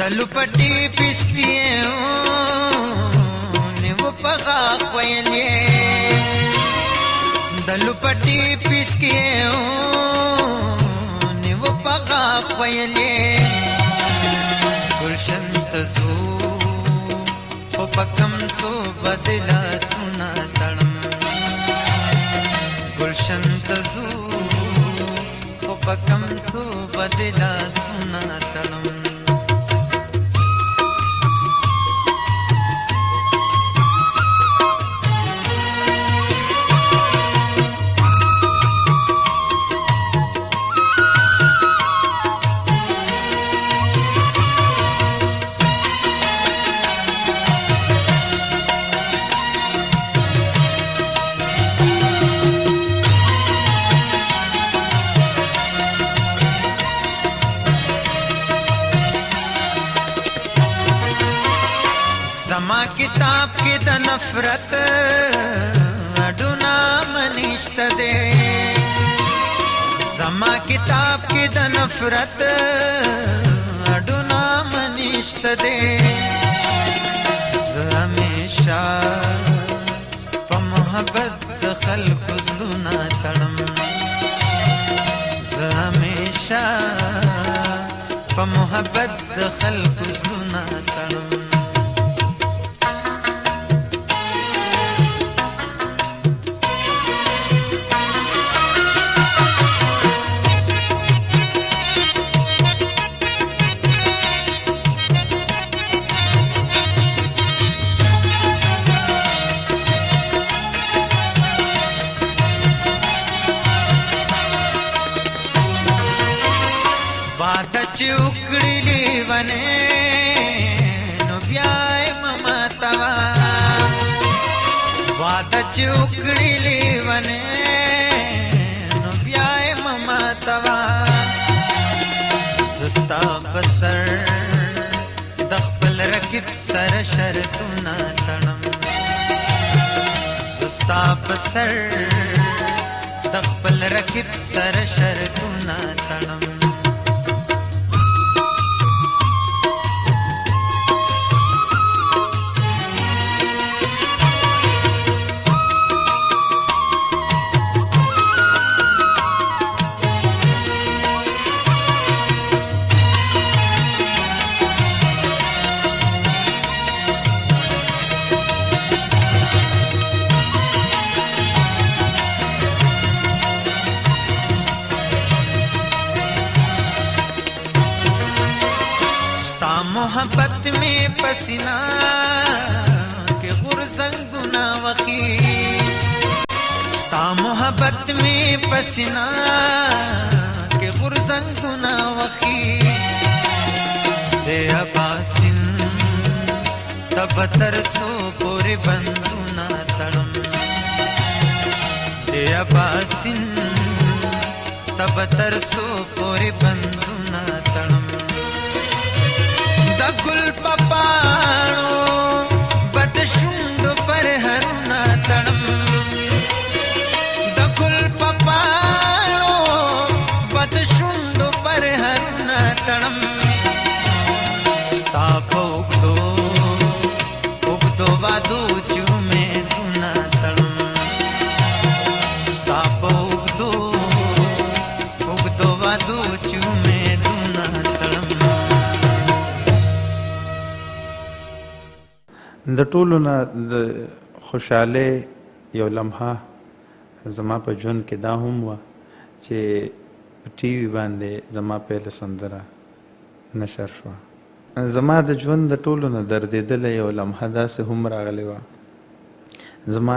دلو پټي پسکیو نیو پغا خویلې دلو پټي پسکیو نیو پغا خویلې گلشن تزو خو پکم سو بدلا سنا تړم گلشن تزو خو پکم سو بدلا سنا تړم زما کتاب کې د نفرت اډونا منشت دے زما کتاب کې د نفرت اډونا منشت دے همیشه په محبت د خلکو زړونه تړم همیشه په محبت د خلکو زړونه تړم چوکڑی لیوانے نو بیائی مماتوا وعدہ چوکڑی لیوانے نو بیائی مماتوا سستا بسر دخپل رکب سر شرطونا تڑم سستا بسر دخپل رکب سر شرطونا تڑم محبت میں پسینہ کے غرزنگنا وقی ستا محبت میں پسینہ کے غرزنگنا وقی دے اباسن تب ترسو پوری بندونا تڑم دے اباسن تب ترسو پوری بندونا تڑم دا گل پپاڑو بد شوندو پر ہرنا تڑم دا گل پپاڑو بد شوندو پر ہرنا تڑم ستا پوکدو وادو چومے دونا تڑم ستا پوکدو وادو چومے دونا تڑم د ټولو نه د خوشحالۍ یو لمحه زما په ژوند کې دا هم وه چې په ټي وي باندې زما پیله سندره نشر شوه زما د ژوند د ټولو نه دردېدلی یو لمحه داسې هم راغلی وه زما